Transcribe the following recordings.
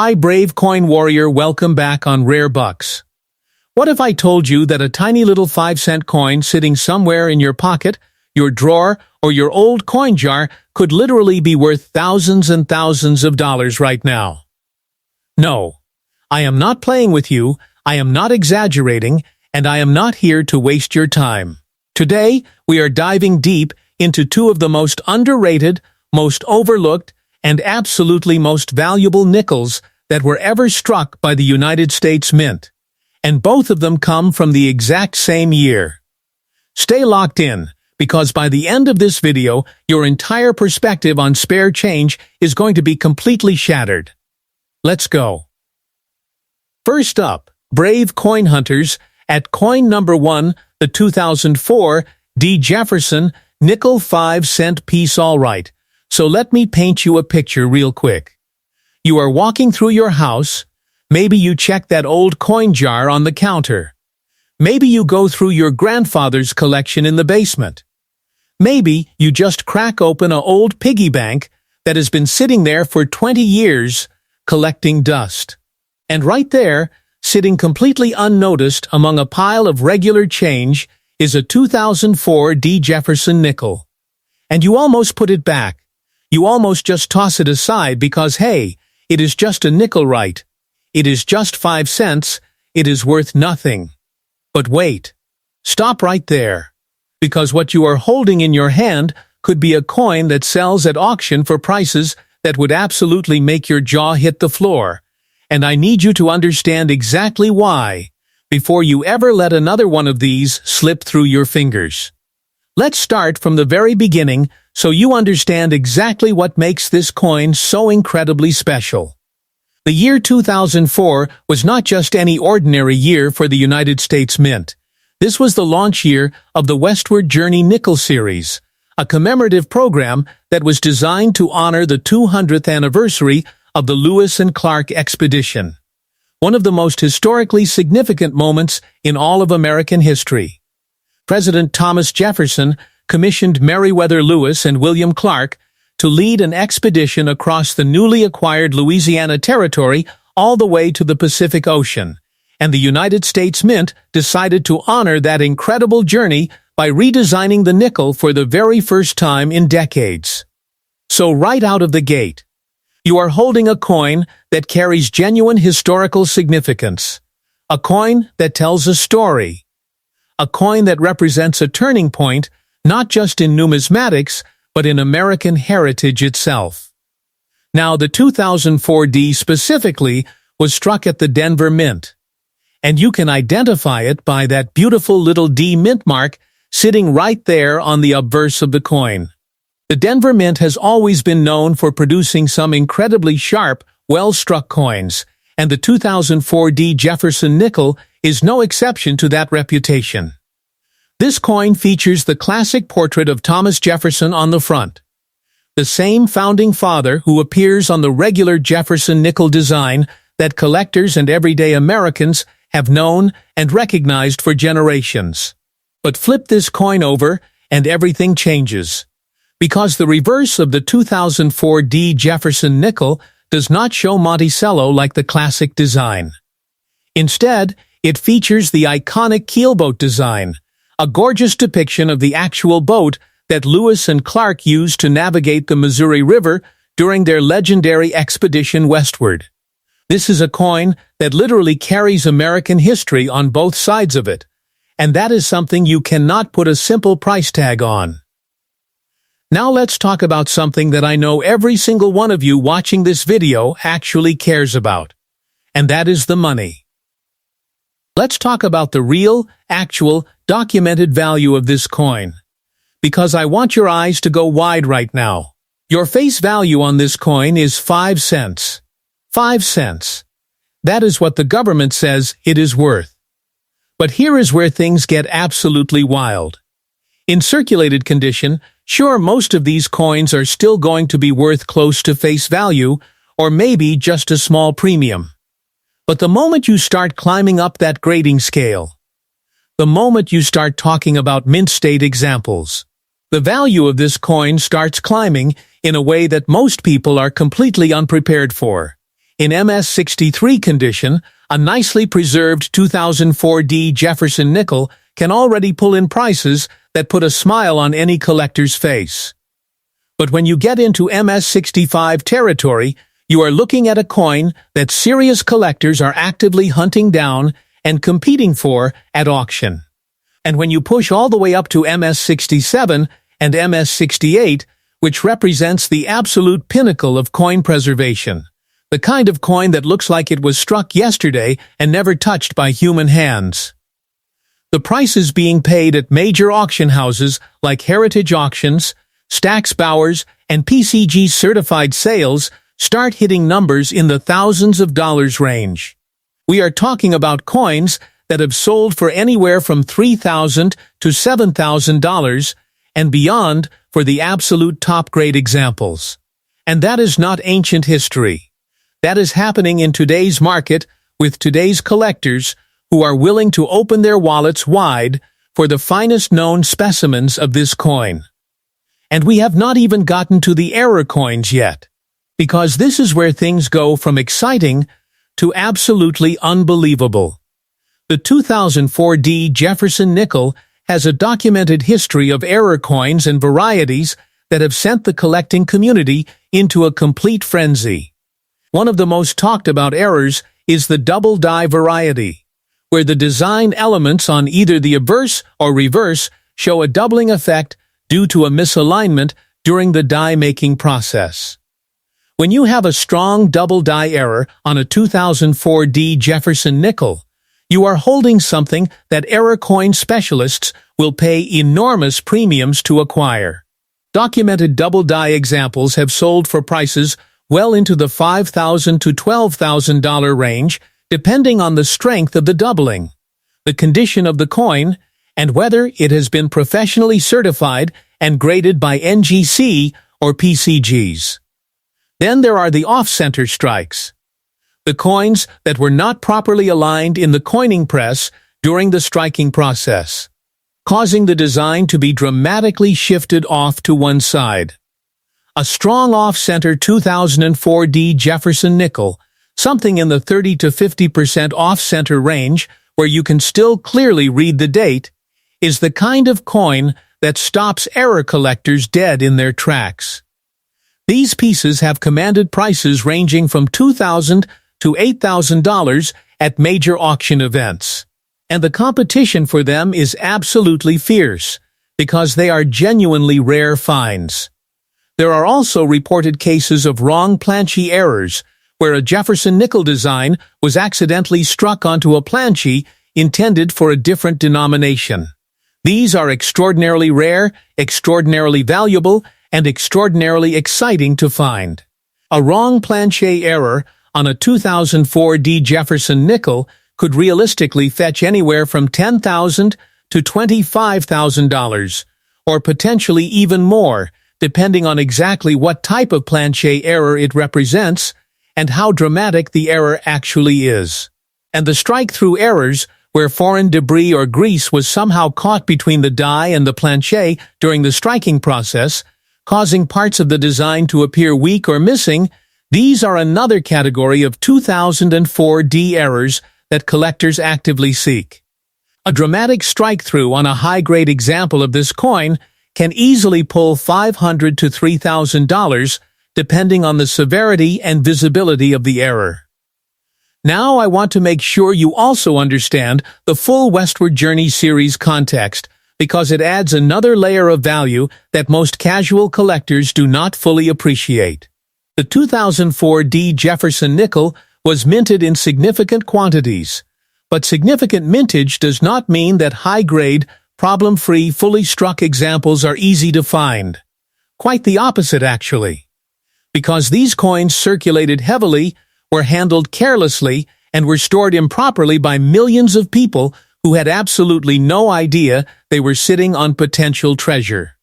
Hi brave coin warrior, welcome back on Rare Bucks. What if I told you that a tiny little 5-cent coin sitting somewhere in your pocket, your drawer, or your old coin jar could literally be worth thousands and thousands of dollars right now? No, I am not playing with you, I am not exaggerating, and I am not here to waste your time. Today, we are diving deep into two of the most underrated, most overlooked, and absolutely most valuable nickels that were ever struck by the United States Mint. And both of them come from the exact same year. Stay locked in, because by the end of this video, your entire perspective on spare change is going to be completely shattered. Let's go. First up, brave coin hunters, at coin number 1, the 2004 Jefferson Nickel 5-Cent piece. Alright, so let me paint you a picture real quick. You are walking through your house. Maybe you check that old coin jar on the counter. Maybe you go through your grandfather's collection in the basement. Maybe you just crack open an old piggy bank that has been sitting there for 20 years, collecting dust. And right there, sitting completely unnoticed among a pile of regular change, is a 2004 Jefferson nickel. And you almost put it back. You almost just toss it aside because, hey, it is just a nickel, right? It is just 5 cents. It is worth nothing. But wait. Stop right there. Because what you are holding in your hand could be a coin that sells at auction for prices that would absolutely make your jaw hit the floor. And I need you to understand exactly why before you ever let another one of these slip through your fingers. Let's start from the very beginning so you understand exactly what makes this coin so incredibly special. The year 2004 was not just any ordinary year for the United States Mint. This was the launch year of the Westward Journey Nickel Series, a commemorative program that was designed to honor the 200th anniversary of the Lewis and Clark expedition, one of the most historically significant moments in all of American history. President Thomas Jefferson commissioned Meriwether Lewis and William Clark to lead an expedition across the newly acquired Louisiana Territory all the way to the Pacific Ocean, and the United States Mint decided to honor that incredible journey by redesigning the nickel for the very first time in decades. So right out of the gate, you are holding a coin that carries genuine historical significance, a coin that tells a story, a coin that represents a turning point not just in numismatics, but in American heritage itself. Now, the 2004 D specifically was struck at the Denver Mint, and you can identify it by that beautiful little D mint mark sitting right there on the obverse of the coin. The Denver Mint has always been known for producing some incredibly sharp, well-struck coins, and the 2004 Jefferson nickel is no exception to that reputation. This coin features the classic portrait of Thomas Jefferson on the front, the same founding father who appears on the regular Jefferson nickel design that collectors and everyday Americans have known and recognized for generations. But flip this coin over and everything changes, because the reverse of the 2004 Jefferson nickel does not show Monticello like the classic design. Instead, it features the iconic keelboat design, a gorgeous depiction of the actual boat that Lewis and Clark used to navigate the Missouri River during their legendary expedition westward. This is a coin that literally carries American history on both sides of it, and that is something you cannot put a simple price tag on. Now let's talk about something that I know every single one of you watching this video actually cares about, and that is the money. Let's talk about the real, actual, documented value of this coin, because I want your eyes to go wide right now. Your face value on this coin is 5 cents. 5 cents. That is what the government says it is worth. But here is where things get absolutely wild. In circulated condition, sure, most of these coins are still going to be worth close to face value, or maybe just a small premium. But the moment you start climbing up that grading scale, the moment you start talking about mint state examples, the value of this coin starts climbing in a way that most people are completely unprepared for. In MS63 condition, a nicely preserved 2004D Jefferson nickel can already pull in prices that put a smile on any collector's face. But when you get into MS65 territory, you are looking at a coin that serious collectors are actively hunting down and competing for at auction. And when you push all the way up to MS67 and MS68, which represents the absolute pinnacle of coin preservation, the kind of coin that looks like it was struck yesterday and never touched by human hands. The prices being paid at major auction houses like Heritage Auctions, Stack's Bowers, and PCGS certified sales start hitting numbers in the thousands of dollars range. We are talking about coins that have sold for anywhere from $3,000 to $7,000 and beyond for the absolute top-grade examples. And that is not ancient history. That is happening in today's market with today's collectors who are willing to open their wallets wide for the finest known specimens of this coin. And we have not even gotten to the error coins yet, because this is where things go from exciting to absolutely unbelievable. The 2004D Jefferson nickel has a documented history of error coins and varieties that have sent the collecting community into a complete frenzy. One of the most talked about errors is the double die variety, where the design elements on either the obverse or reverse show a doubling effect due to a misalignment during the die-making process. When you have a strong double die error on a 2004D Jefferson nickel, you are holding something that error coin specialists will pay enormous premiums to acquire. Documented double die examples have sold for prices well into the $5,000 to $12,000 range, depending on the strength of the doubling, the condition of the coin, and whether it has been professionally certified and graded by NGC or PCGS. Then there are the off-center strikes, the coins that were not properly aligned in the coining press during the striking process, causing the design to be dramatically shifted off to one side. A strong off-center 2004D Jefferson nickel, something in the 30 to 50% off-center range where you can still clearly read the date, is the kind of coin that stops error collectors dead in their tracks. These pieces have commanded prices ranging from $2,000 to $8,000 at major auction events. And the competition for them is absolutely fierce, because they are genuinely rare finds. There are also reported cases of wrong planchy errors, where a Jefferson nickel design was accidentally struck onto a planchy intended for a different denomination. These are extraordinarily rare, extraordinarily valuable, and extraordinarily exciting to find. A wrong planchet error on a 2004D Jefferson nickel could realistically fetch anywhere from $10,000 to $25,000, or potentially even more, depending on exactly what type of planchet error it represents and how dramatic the error actually is. And the strike-through errors, where foreign debris or grease was somehow caught between the die and the planchet during the striking process, causing parts of the design to appear weak or missing, these are another category of 2004D errors that collectors actively seek. A dramatic strike-through on a high-grade example of this coin can easily pull $500 to $3,000, depending on the severity and visibility of the error. Now I want to make sure you also understand the full Westward Journey series context, because it adds another layer of value that most casual collectors do not fully appreciate. The 2004D Jefferson nickel was minted in significant quantities, but significant mintage does not mean that high-grade, problem-free, fully struck examples are easy to find. Quite the opposite, actually. Because these coins circulated heavily, were handled carelessly, and were stored improperly by millions of people who had absolutely no idea they were sitting on potential treasure.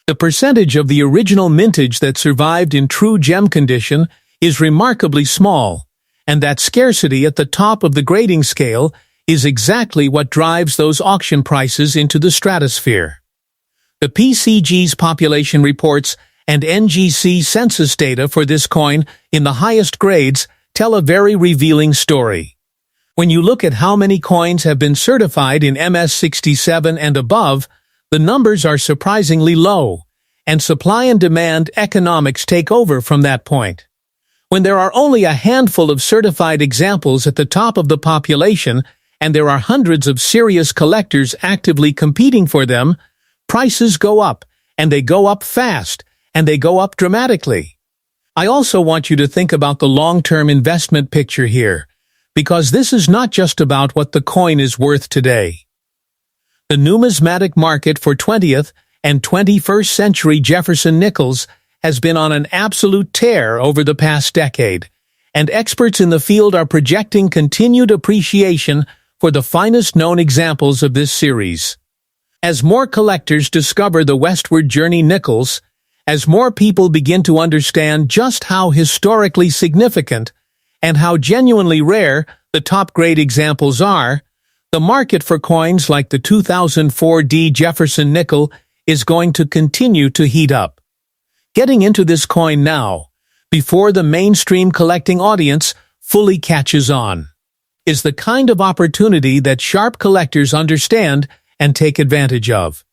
The percentage of the original mintage that survived in true gem condition is remarkably small, and that scarcity at the top of the grading scale is exactly what drives those auction prices into the stratosphere. The PCG's population reports and NGC census data for this coin in the highest grades tell a very revealing story. When you look at how many coins have been certified in MS67 and above, the numbers are surprisingly low, and supply and demand economics take over from that point. When there are only a handful of certified examples at the top of the population, and there are hundreds of serious collectors actively competing for them, prices go up, and they go up fast, and they go up dramatically. I also want you to think about the long-term investment picture here, because this is not just about what the coin is worth today. The numismatic market for 20th and 21st century Jefferson nickels has been on an absolute tear over the past decade, and experts in the field are projecting continued appreciation for the finest known examples of this series. As more collectors discover the Westward journey nickels, as more people begin to understand just how historically significant and how genuinely rare the top-grade examples are, the market for coins like the 2004D Jefferson nickel is going to continue to heat up. Getting into this coin now, before the mainstream collecting audience fully catches on, is the kind of opportunity that sharp collectors understand and take advantage of.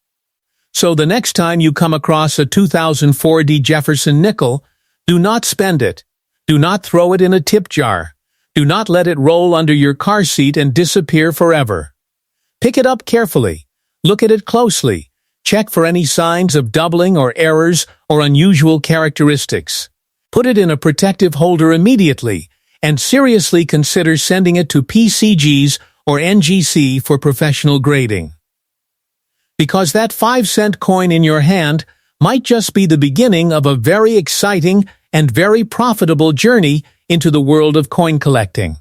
So the next time you come across a 2004D Jefferson nickel, do not spend it. Do not throw it in a tip jar. Do not let it roll under your car seat and disappear forever. Pick it up carefully. Look at it closely. Check for any signs of doubling or errors or unusual characteristics. Put it in a protective holder immediately, and seriously consider sending it to PCGS or NGC for professional grading. Because that 5-cent coin in your hand might just be the beginning of a very exciting and very profitable journey into the world of coin collecting.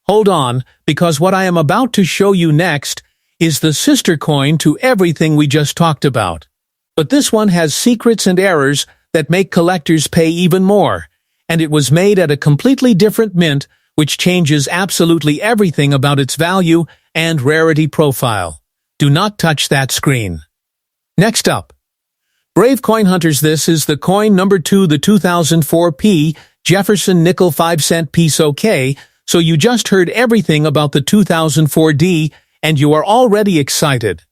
Hold on, because what I am about to show you next is the sister coin to everything we just talked about. But this one has secrets and errors that make collectors pay even more, and it was made at a completely different mint, which changes absolutely everything about its value and rarity profile. Do not touch that screen. Next up, brave coin hunters, this is the coin number 2, the 2004P Jefferson Nickel 5-cent piece. Okay, so you just heard everything about the 2004D, and you are already excited.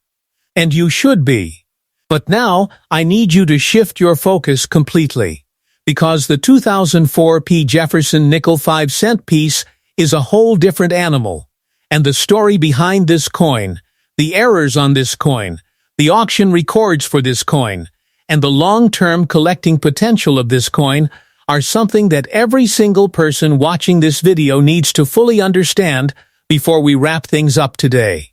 And you should be. But now, I need you to shift your focus completely, because the 2004P Jefferson Nickel 5-cent piece is a whole different animal, and the story behind this coin, the errors on this coin, the auction records for this coin, and the long-term collecting potential of this coin are something that every single person watching this video needs to fully understand before we wrap things up today.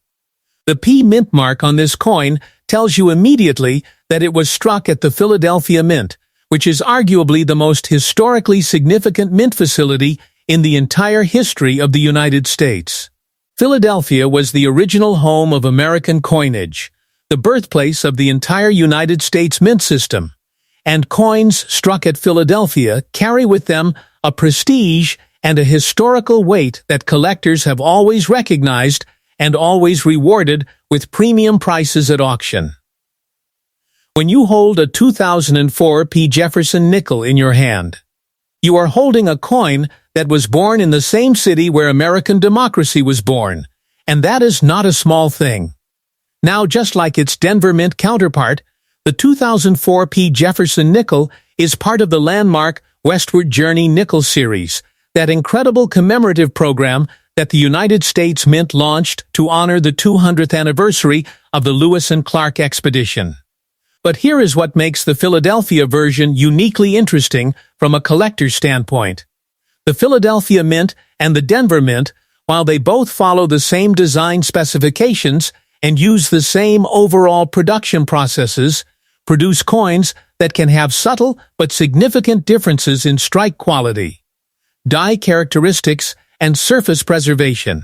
The P mint mark on this coin tells you immediately that it was struck at the Philadelphia Mint, which is arguably the most historically significant mint facility in the entire history of the United States. Philadelphia was the original home of American coinage, the birthplace of the entire United States mint system, and coins struck at Philadelphia carry with them a prestige and a historical weight that collectors have always recognized and always rewarded with premium prices at auction. When you hold a 2004 P. Jefferson nickel in your hand, you are holding a coin that was born in the same city where American democracy was born, and that is not a small thing. Now, just like its Denver Mint counterpart, the 2004 P. Jefferson nickel is part of the landmark Westward Journey Nickel Series, that incredible commemorative program that the United States Mint launched to honor the 200th anniversary of the Lewis and Clark expedition. But here is what makes the Philadelphia version uniquely interesting from a collector's standpoint. The Philadelphia Mint and the Denver Mint, while they both follow the same design specifications and use the same overall production processes, produce coins that can have subtle but significant differences in strike quality, die characteristics, and surface preservation.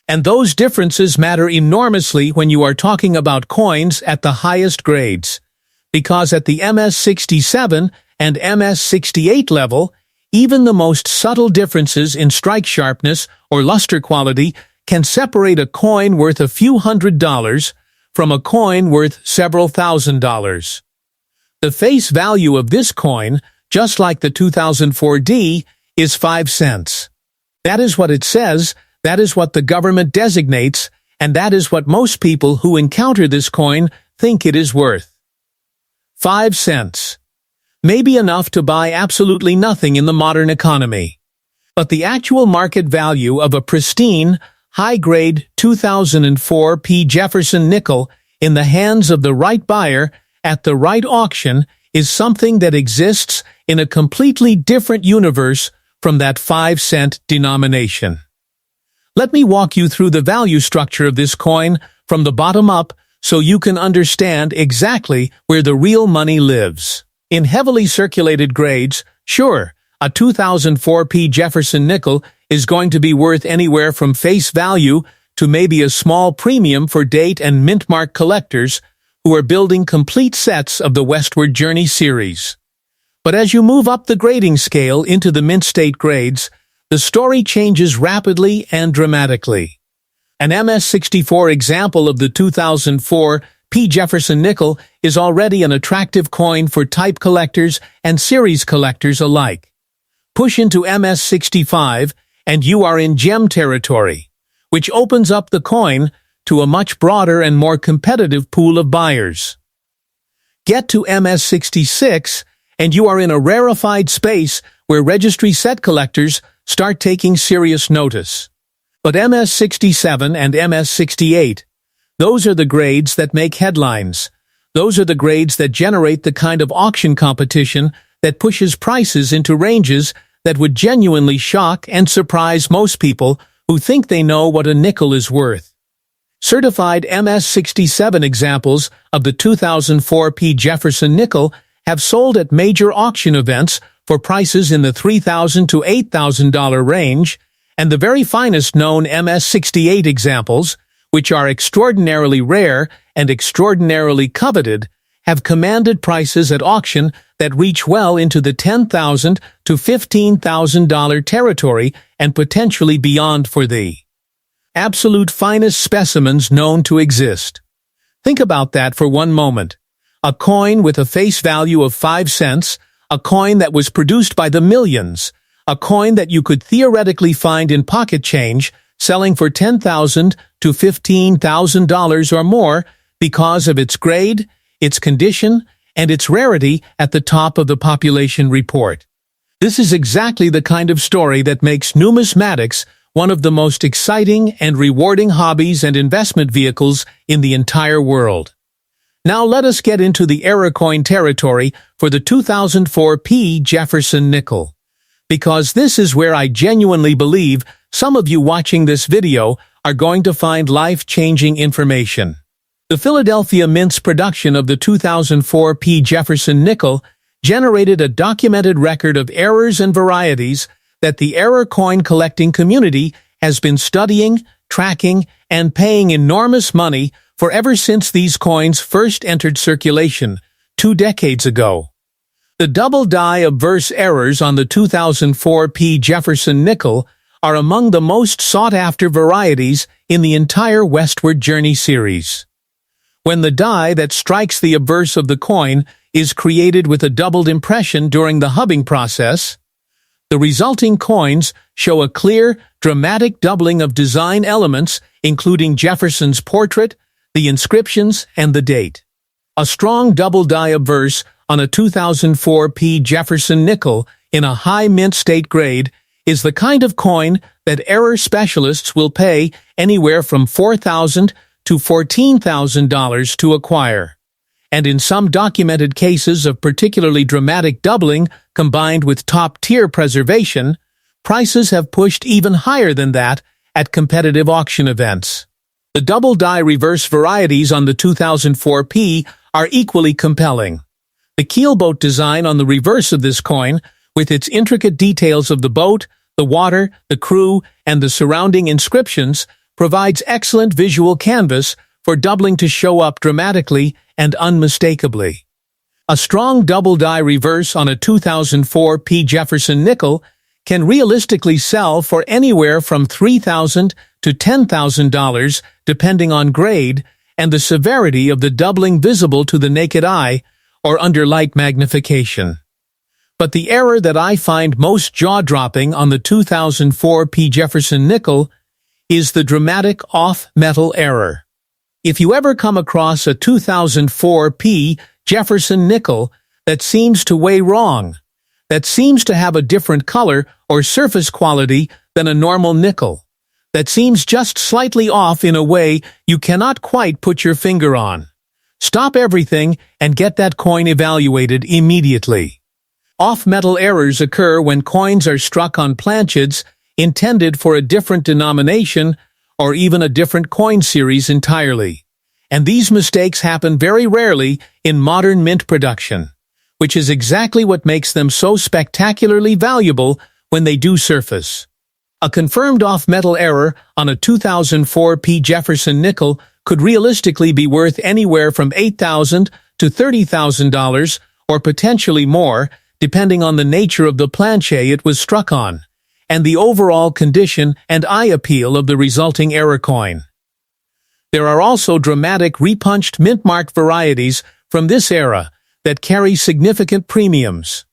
And those differences matter enormously when you are talking about coins at the highest grades, because at the MS67 and MS68 level, even the most subtle differences in strike sharpness or luster quality can separate a coin worth a few $100s from a coin worth several $1,000s. The face value of this coin, just like the 2004D, is 5 cents. That is what it says, that is what the government designates, and that is what most people who encounter this coin think it is worth. 5 cents. Maybe enough to buy absolutely nothing in the modern economy. But the actual market value of a pristine, high-grade 2004 P. Jefferson nickel in the hands of the right buyer at the right auction is something that exists in a completely different universe from that 5-cent denomination. Let me walk you through the value structure of this coin from the bottom up so you can understand exactly where the real money lives. In heavily circulated grades, sure, a 2004 P. Jefferson nickel is going to be worth anywhere from face value to maybe a small premium for date and mint mark collectors who are building complete sets of the Westward Journey series. But as you move up the grading scale into the mint state grades, the story changes rapidly and dramatically. An MS-64 example of the 2004 P. Jefferson nickel is already an attractive coin for type collectors and series collectors alike. Push into MS-65 and you are in gem territory, which opens up the coin to a much broader and more competitive pool of buyers. Get to MS-66 and you are in a rarefied space where registry set collectors start taking serious notice. But MS-67 and MS-68, those are the grades that make headlines. Those are the grades that generate the kind of auction competition that pushes prices into ranges that would genuinely shock and surprise most people who think they know what a nickel is worth. Certified MS-67 examples of the 2004 P. Jefferson nickel have sold at major auction events for prices in the $3,000 to $8,000 range, and the very finest known MS-68 examples, which are extraordinarily rare and extraordinarily coveted, have commanded prices at auction that reach well into the $10,000 to $15,000 territory and potentially beyond for the absolute finest specimens known to exist. Think about that for one moment. A coin with a face value of 5 cents, a coin that was produced by the millions, a coin that you could theoretically find in pocket change, selling for $10,000 to $15,000 or more because of its grade, its condition, and its rarity at the top of the population report. This is exactly the kind of story that makes numismatics one of the most exciting and rewarding hobbies and investment vehicles in the entire world. Now let us get into the error coin territory for the 2004 P. Jefferson nickel. Because this is where I genuinely believe some of you watching this video are going to find life-changing information. The Philadelphia Mint's production of the 2004 P. Jefferson nickel generated a documented record of errors and varieties that the error coin collecting community has been studying, tracking, and paying enormous money for ever since these coins first entered circulation 2 decades ago. The double die obverse errors on the 2004 P. Jefferson nickel are among the most sought-after varieties in the entire Westward Journey series. When the die that strikes the obverse of the coin is created with a doubled impression during the hubbing process, the resulting coins show a clear, dramatic doubling of design elements, including Jefferson's portrait, the inscriptions, and the date. A strong double die obverse on a 2004 P. Jefferson nickel in a high mint state grade is the kind of coin that error specialists will pay anywhere from $4,000 to $14,000 to acquire. And in some documented cases of particularly dramatic doubling combined with top-tier preservation, prices have pushed even higher than that at competitive auction events. The double die reverse varieties on the 2004 P are equally compelling. The keelboat design on the reverse of this coin, with its intricate details of the boat, the water, the crew, and the surrounding inscriptions, provides excellent visual canvas for doubling to show up dramatically and unmistakably. A strong double die reverse on a 2004 P. Jefferson nickel can realistically sell for anywhere from $3,000 to $10,000 depending on grade and the severity of the doubling visible to the naked eye or under light magnification. But the error that I find most jaw-dropping on the 2004 P. Jefferson nickel is the dramatic off-metal error. If you ever come across a 2004 P. Jefferson nickel that seems to weigh wrong, that seems to have a different color or surface quality than a normal nickel, that seems just slightly off in a way you cannot quite put your finger on, stop everything and get that coin evaluated immediately. Off-metal errors occur when coins are struck on planchets intended for a different denomination or even a different coin series entirely. And these mistakes happen very rarely in modern mint production, which is exactly what makes them so spectacularly valuable when they do surface. A confirmed off-metal error on a 2004 P. Jefferson nickel could realistically be worth anywhere from $8,000 to $30,000 or potentially more, depending on the nature of the planchet it was struck on, and the overall condition and eye appeal of the resulting error coin. There are also dramatic repunched mint-marked varieties from this era that carry significant premiums.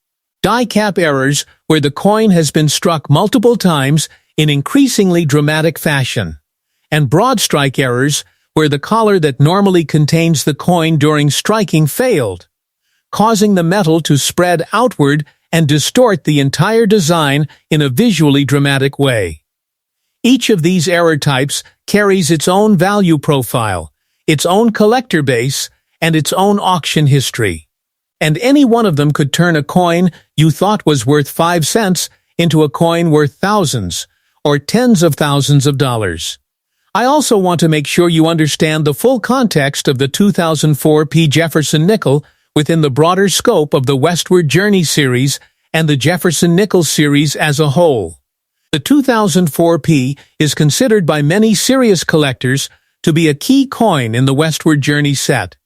Die-cap errors where the coin has been struck multiple times in increasingly dramatic fashion, and broad-strike errors where the collar that normally contains the coin during striking failed, causing the metal to spread outward and distort the entire design in a visually dramatic way. Each of these error types carries its own value profile, its own collector base, and its own auction history. And any one of them could turn a coin you thought was worth 5 cents into a coin worth thousands or tens of thousands of dollars. I also want to make sure you understand the full context of the 2004 P. Jefferson nickel within the broader scope of the Westward Journey series and the Jefferson Nickel series as a whole. The 2004 P is considered by many serious collectors to be a key coin in the Westward Journey set,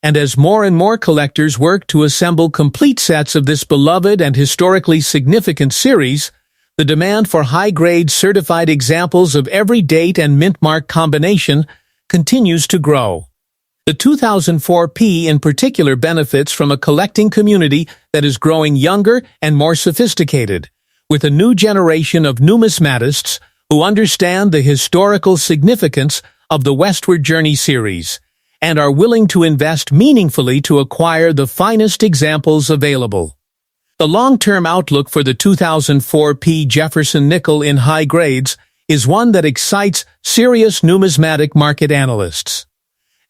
and as more and more collectors work to assemble complete sets of this beloved and historically significant series, the demand for high-grade certified examples of every date and mint-mark combination continues to grow. The 2004 P in particular benefits from a collecting community that is growing younger and more sophisticated, with a new generation of numismatists who understand the historical significance of the Westward Journey series and are willing to invest meaningfully to acquire the finest examples available. The long-term outlook for the 2004 P. Jefferson nickel in high grades is one that excites serious numismatic market analysts.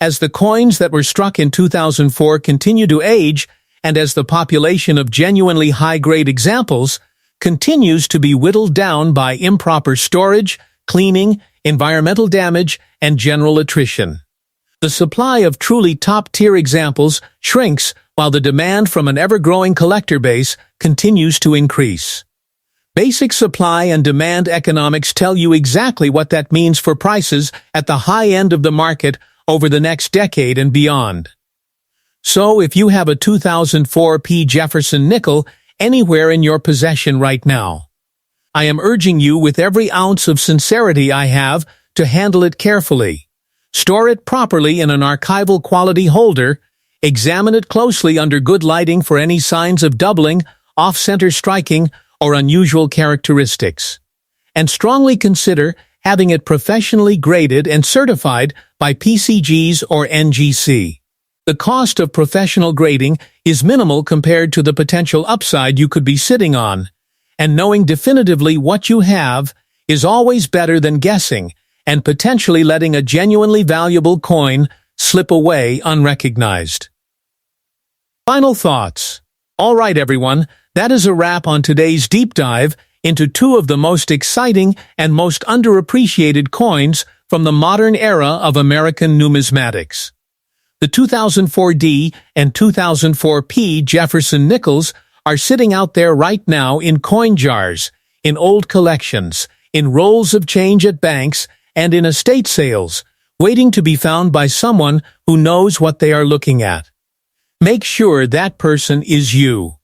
As the coins that were struck in 2004 continue to age, and as the population of genuinely high-grade examples continues to be whittled down by improper storage, cleaning, environmental damage, and general attrition, the supply of truly top-tier examples shrinks while the demand from an ever-growing collector base continues to increase. Basic supply and demand economics tell you exactly what that means for prices at the high end of the market over the next decade and beyond. So if you have a 2004 P. Jefferson nickel anywhere in your possession right now, I am urging you with every ounce of sincerity I have to handle it carefully. Store it properly in an archival quality holder, examine it closely under good lighting for any signs of doubling, off-center striking, or unusual characteristics, and strongly consider having it professionally graded and certified by PCGS or NGC. The cost of professional grading is minimal compared to the potential upside you could be sitting on, and knowing definitively what you have is always better than guessing and potentially letting a genuinely valuable coin slip away unrecognized. Final thoughts. All right, everyone, that is a wrap on today's deep dive into two of the most exciting and most underappreciated coins from the modern era of American numismatics. The 2004 D and 2004 P Jefferson nickels are sitting out there right now in coin jars, in old collections, in rolls of change at banks, and in estate sales, waiting to be found by someone who knows what they are looking at. Make sure that person is you.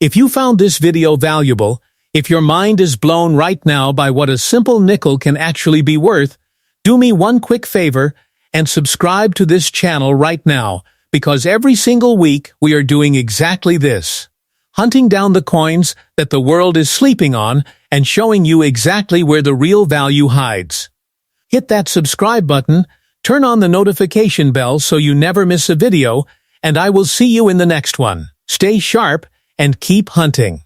If you found this video valuable, if your mind is blown right now by what a simple nickel can actually be worth, do me one quick favor and subscribe to this channel right now, because every single week we are doing exactly this, hunting down the coins that the world is sleeping on and showing you exactly where the real value hides. Hit that subscribe button, turn on the notification bell so you never miss a video, and I will see you in the next one. Stay sharp and keep hunting.